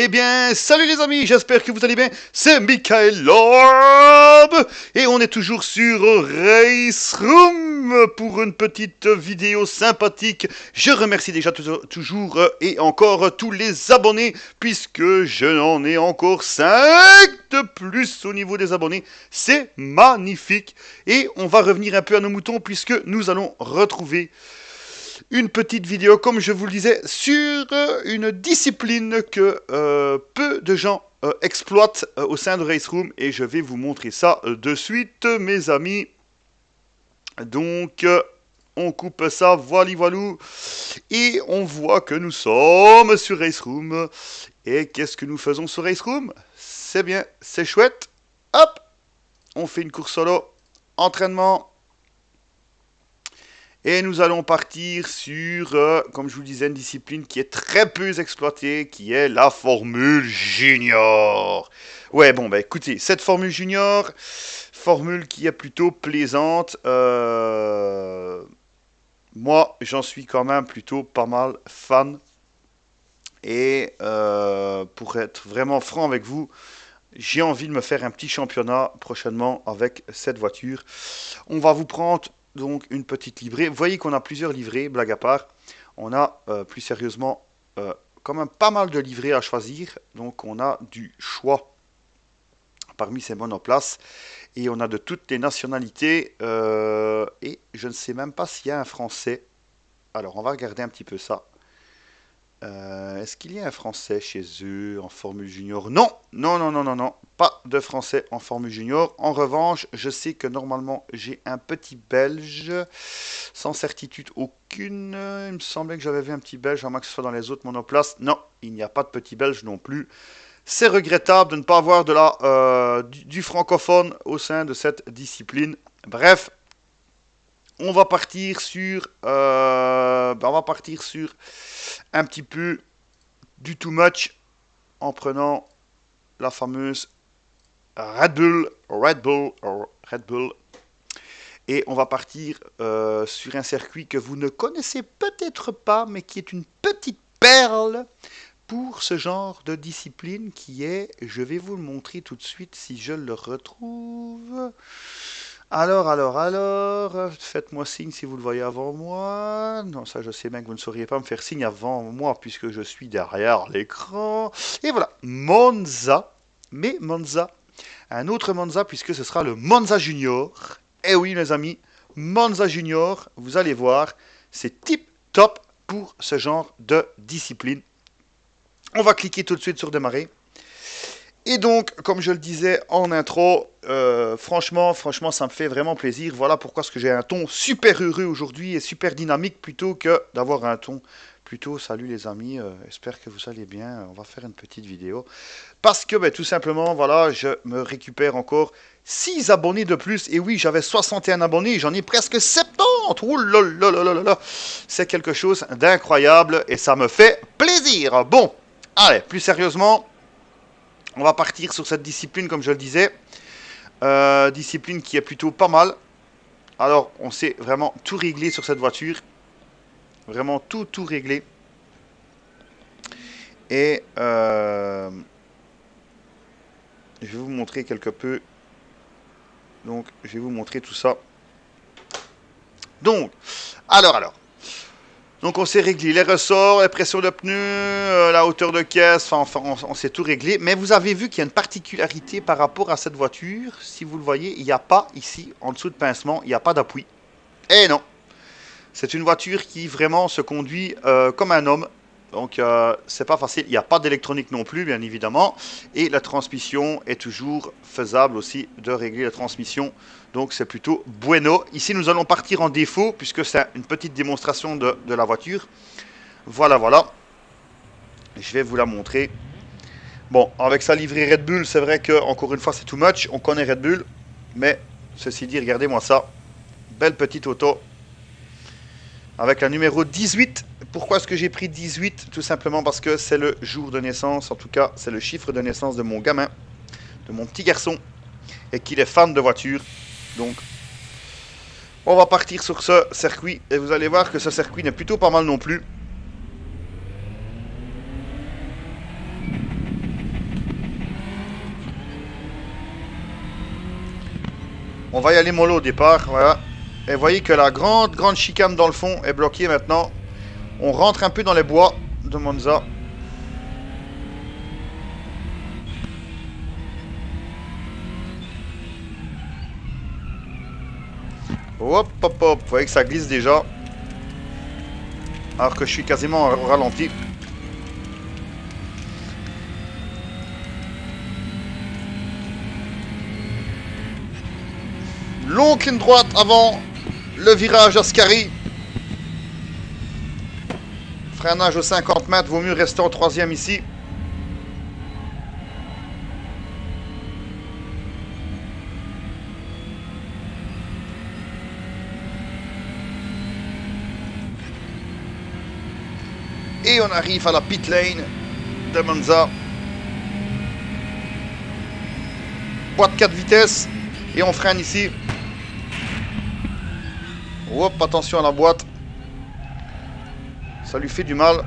Eh bien, salut les amis, j'espère que vous allez bien. C'est Michael Lorb et on est toujours sur Race Room pour une petite vidéo sympathique. Je remercie déjà toujours et encore tous les abonnés puisque je n'en ai encore 5 de plus au niveau des abonnés. C'est magnifique et on va revenir un peu à nos moutons puisque nous allons retrouver une petite vidéo, comme je vous le disais, sur une discipline que peu de gens exploitent au sein de Race Room. Et je vais vous montrer ça de suite, mes amis. Donc, on coupe ça, voilou. Et on voit que nous sommes sur Race Room. Et qu'est-ce que nous faisons sur Race Room? C'est bien, c'est chouette. Hop, on fait une course solo, entraînement. Et nous allons partir sur, comme je vous disais, une discipline qui est très peu exploitée, qui est la Formule Junior. Ouais, bon, bah écoutez, cette Formule Junior, formule qui est plutôt plaisante. Moi, j'en suis quand même plutôt pas mal fan. Et pour être vraiment franc avec vous, j'ai envie de me faire un petit championnat prochainement avec cette voiture. On va vous prendre donc une petite livrée. Vous voyez qu'on a plusieurs livrées, blague à part. On a plus sérieusement quand même pas mal de livrées à choisir. Donc on a du choix parmi ces monoplaces. Et on a de toutes les nationalités. Et je ne sais même pas s'il y a un Français. Alors on va regarder un petit peu ça. Est-ce qu'il y a un Français chez eux en Formule Junior? Non, non, pas de Français en Formule Junior. En revanche, je sais que normalement j'ai un petit Belge, sans certitude aucune. Il me semblait que j'avais vu un petit Belge, à moins que ce soit dans les autres monoplaces. Non, il n'y a pas de petit Belge non plus. C'est regrettable de ne pas avoir du francophone au sein de cette discipline. Bref, on va partir sur un petit peu du too much en prenant la fameuse Red Bull. Et on va partir sur un circuit que vous ne connaissez peut-être pas, mais qui est une petite perle pour ce genre de discipline qui est, je vais vous le montrer tout de suite si je le retrouve. Alors, faites-moi signe si vous le voyez avant moi. Non, ça je sais bien que vous ne sauriez pas me faire signe avant moi puisque je suis derrière l'écran. Et voilà, Monza, mais Monza, un autre Monza puisque ce sera le Monza Junior. Eh oui mes amis, Monza Junior, vous allez voir, c'est tip top pour ce genre de discipline. On va cliquer tout de suite sur démarrer. Et donc, comme je le disais en intro, franchement, ça me fait vraiment plaisir. Voilà pourquoi est-ce que j'ai un ton super heureux aujourd'hui et super dynamique plutôt que d'avoir un ton plutôt salut les amis, j'espère que vous allez bien, on va faire une petite vidéo. Parce que tout simplement, voilà, je me récupère encore 6 abonnés de plus. Et oui, j'avais 61 abonnés, j'en ai presque 70. Oh là là là là là, c'est quelque chose d'incroyable et ça me fait plaisir. Bon, allez, plus sérieusement. On va partir sur cette discipline, comme je le disais. Discipline qui est plutôt pas mal. Alors, on sait vraiment tout régler sur cette voiture. Vraiment tout régler. Et je vais vous montrer quelque peu. Donc, je vais vous montrer tout ça. Donc, alors. Donc on s'est réglé les ressorts, la pression de pneus, la hauteur de caisse, enfin on s'est tout réglé. Mais vous avez vu qu'il y a une particularité par rapport à cette voiture. Si vous le voyez, il n'y a pas ici, en dessous de pincement, il n'y a pas d'appui. Et non, c'est une voiture qui vraiment se conduit comme un homme. Donc c'est pas facile, il n'y a pas d'électronique non plus bien évidemment. Et la transmission est toujours faisable aussi de régler la transmission. Donc c'est plutôt bueno. Ici nous allons partir en défaut puisque c'est une petite démonstration de la voiture. Voilà. Je vais vous la montrer. Bon, avec sa livrée Red Bull, c'est vrai que encore une fois c'est too much. On connaît Red Bull. Mais ceci dit, regardez-moi ça. Belle petite auto. Avec la numéro 18. Pourquoi est-ce que j'ai pris 18? Tout simplement parce que c'est le jour de naissance. En tout cas, c'est le chiffre de naissance de mon gamin. De mon petit garçon. Et qu'il est fan de voitures. Donc, on va partir sur ce circuit. Et vous allez voir que ce circuit n'est plutôt pas mal non plus. On va y aller mollo au départ, voilà. Et vous voyez que la grande chicane dans le fond est bloquée maintenant. On rentre un peu dans les bois de Monza. Hop, hop, hop. Vous voyez que ça glisse déjà. Alors que je suis quasiment au ralenti. Longue ligne droite avant le virage Ascari. Freinage aux 50 mètres, vaut mieux rester en troisième ici. Et on arrive à la pit lane de Monza. Boîte 4 vitesses. Et on freine ici. Hop, attention à la boîte. Ça lui fait du mal.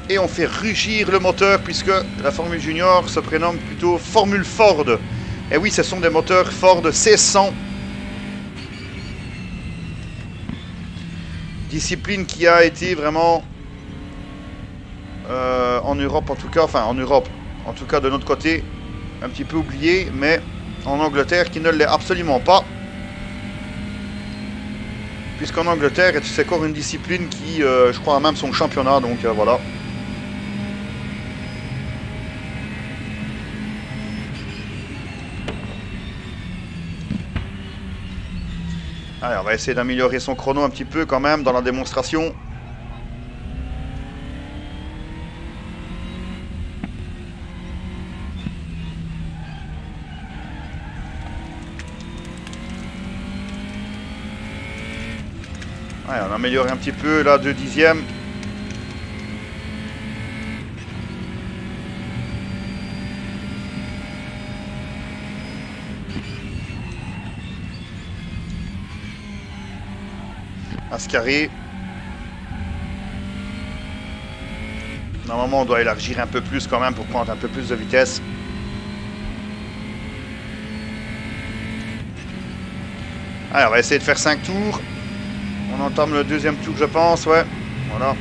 Et on fait rugir le moteur puisque la Formule Junior se prénomme plutôt Formule Ford. Et oui, ce sont des moteurs Ford C100. Discipline qui a été vraiment en Europe en tout cas, enfin en Europe, en tout cas de notre côté, un petit peu oubliée, mais en Angleterre qui ne l'est absolument pas. Puisqu'en Angleterre, c'est encore une discipline qui, je crois, a même son championnat, donc voilà. Allez, on va essayer d'améliorer son chrono un petit peu quand même dans la démonstration. Allez, on améliore un petit peu là, 2 dixièmes. Ascari. Normalement, on doit élargir un peu plus quand même pour prendre un peu plus de vitesse. Allez, on va essayer de faire 5 tours. On entame le deuxième tour, je pense, ouais. Voilà.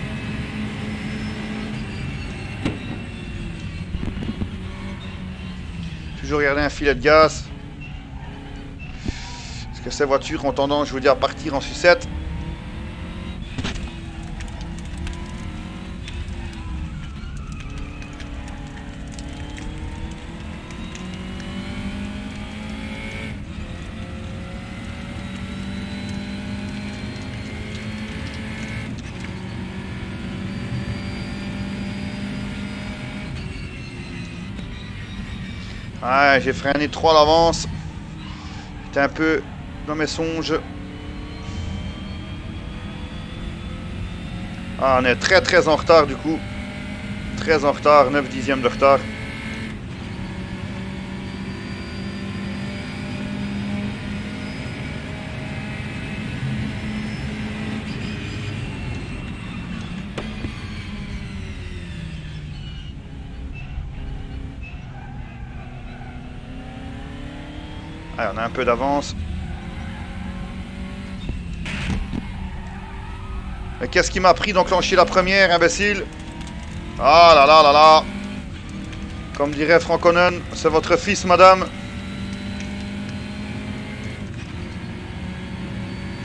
Toujours garder un filet de gaz. Parce que ces voitures ont tendance, je vous dis, à partir en sucette. Ouais, j'ai freiné trop à l'avance. J'étais un peu dans mes songes. Ah, on est très en retard du coup. Très en retard, 9 dixièmes de retard. Allez, on a un peu d'avance. Mais qu'est-ce qui m'a pris d'enclencher la première, imbécile? Ah là là là là. Comme dirait Frank Onen, c'est votre fils, madame.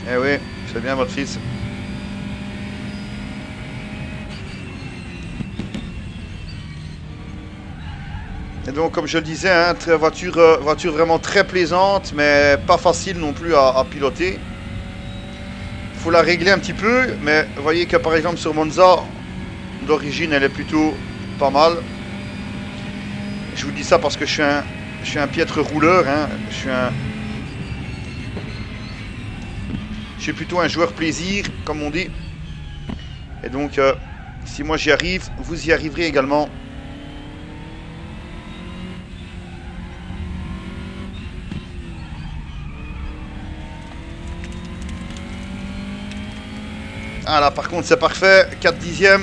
Eh oui, c'est bien votre fils. Et donc, comme je le disais, hein, voiture vraiment très plaisante, mais pas facile non plus à piloter. Il faut la régler un petit peu, mais vous voyez que par exemple sur Monza, d'origine, elle est plutôt pas mal. Je vous dis ça parce que je suis un piètre rouleur. Hein. Je suis plutôt un joueur plaisir, comme on dit. Et donc, si moi j'y arrive, vous y arriverez également. Ah là, par contre, c'est parfait. 4 dixièmes.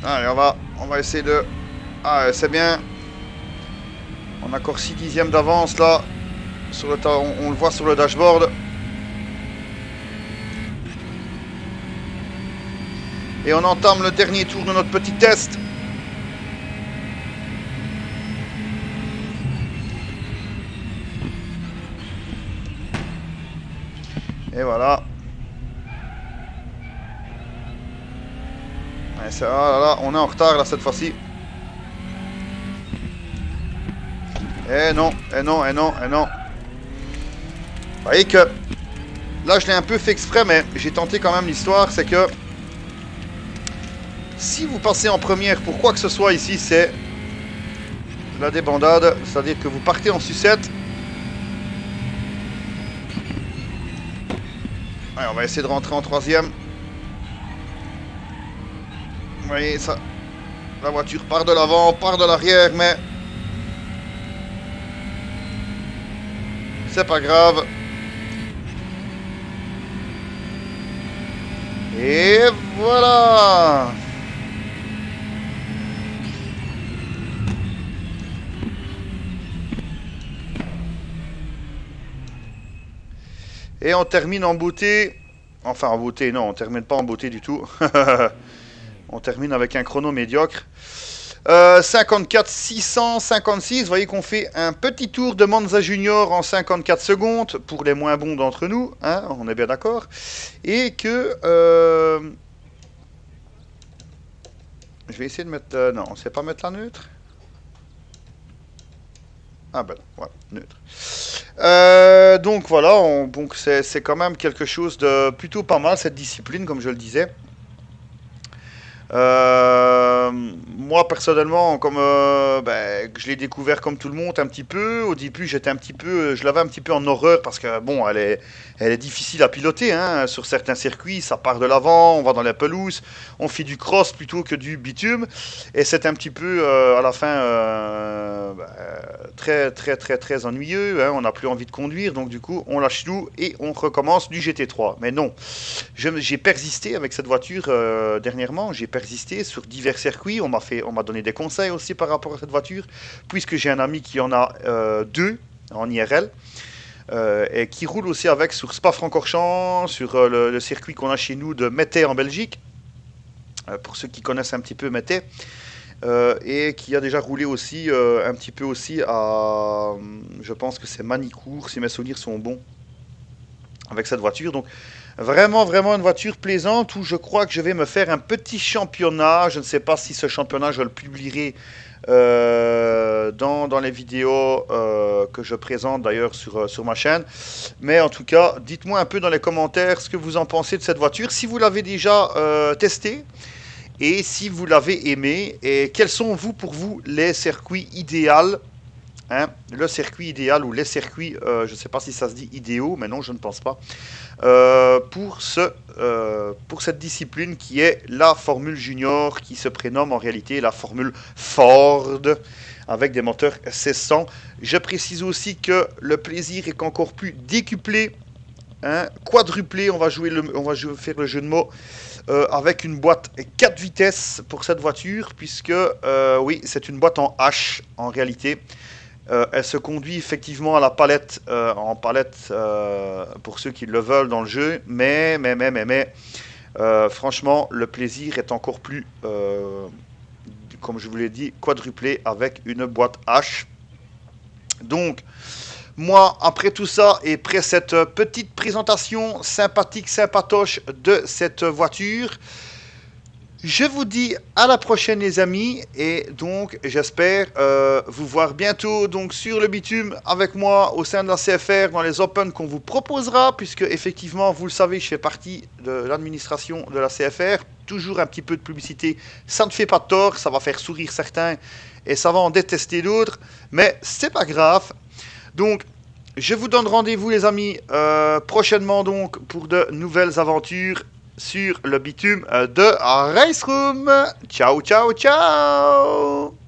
Allez, on va essayer de... Ah, c'est bien. On a encore 6 dixièmes d'avance là. Sur le on le voit sur le dashboard. Et on entame le dernier tour de notre petit test. Et voilà. Ah là là, on est en retard là cette fois-ci. Eh non, eh non, eh non, eh non. Vous voyez que là je l'ai un peu fait exprès, mais j'ai tenté quand même l'histoire, c'est que si vous passez en première pour quoi que ce soit ici, c'est la débandade, c'est-à-dire que vous partez en sucette. Allez, on va essayer de rentrer en troisième. Vous voyez ça, la voiture part de l'avant, part de l'arrière, mais c'est pas grave. Et voilà. Et on termine en beauté. Enfin en beauté, non, on termine pas en beauté du tout. On termine avec un chrono médiocre. 54 656, vous voyez qu'on fait un petit tour de Monza Junior en 54 secondes pour les moins bons d'entre nous, hein, on est bien d'accord. Et que... je vais essayer de mettre... non, on ne sait pas mettre la neutre. Ah ben non, ouais, neutre. Donc voilà, donc c'est quand même quelque chose de plutôt pas mal cette discipline, comme je le disais. Moi personnellement, comme je l'ai découvert comme tout le monde un petit peu. Au début, j'étais un petit peu, je l'avais un petit peu en horreur parce que bon, elle est difficile à piloter. Hein. Sur certains circuits, ça part de l'avant, on va dans la pelouse, on fait du cross plutôt que du bitume, et c'est un petit peu à la fin très très très très ennuyeux. Hein. On n'a plus envie de conduire, donc du coup, on lâche tout et on recommence du GT3. Mais non, j'ai persisté avec cette voiture dernièrement. J'ai persisté sur divers circuits. On m'a donné des conseils aussi par rapport à cette voiture, puisque j'ai un ami qui en a deux en IRL. Et qui roule aussi avec sur Spa-Francorchamps, sur le circuit qu'on a chez nous de Mettey en Belgique, pour ceux qui connaissent un petit peu Mettey, et qui a déjà roulé aussi un petit peu aussi à, je pense que c'est Manicourt, si mes souvenirs sont bons, avec cette voiture. Donc vraiment, vraiment une voiture plaisante où je crois que je vais me faire un petit championnat. Je ne sais pas si ce championnat, je le publierai dans les vidéos que je présente d'ailleurs sur ma chaîne. Mais en tout cas, dites-moi un peu dans les commentaires ce que vous en pensez de cette voiture. Si vous l'avez déjà testée et si vous l'avez aimé. Et quels sont pour vous les circuits idéaux, hein, le circuit idéal ou les circuits, je ne sais pas si ça se dit idéaux, mais non, je ne pense pas, pour cette discipline qui est la Formule Junior, qui se prénomme en réalité la Formule Ford, avec des moteurs 1600. Je précise aussi que le plaisir est encore plus décuplé, hein, quadruplé, on va faire le jeu de mots, avec une boîte 4 vitesses pour cette voiture, puisque oui, c'est une boîte en H en réalité. Elle se conduit effectivement à la palette, en palette pour ceux qui le veulent dans le jeu, mais franchement, le plaisir est encore plus, comme je vous l'ai dit, quadruplé avec une boîte H. Donc, moi, après tout ça, et après cette petite présentation sympathique, sympatoche de cette voiture, je vous dis à la prochaine les amis, et donc j'espère vous voir bientôt donc sur le bitume avec moi au sein de la CFR dans les Open qu'on vous proposera, puisque effectivement vous le savez, je fais partie de l'administration de la CFR. Toujours un petit peu de publicité, ça ne fait pas de tort, ça va faire sourire certains et ça va en détester d'autres, mais c'est pas grave. Donc je vous donne rendez-vous les amis prochainement donc pour de nouvelles aventures sur le bitume de Race Room. Ciao, ciao, ciao!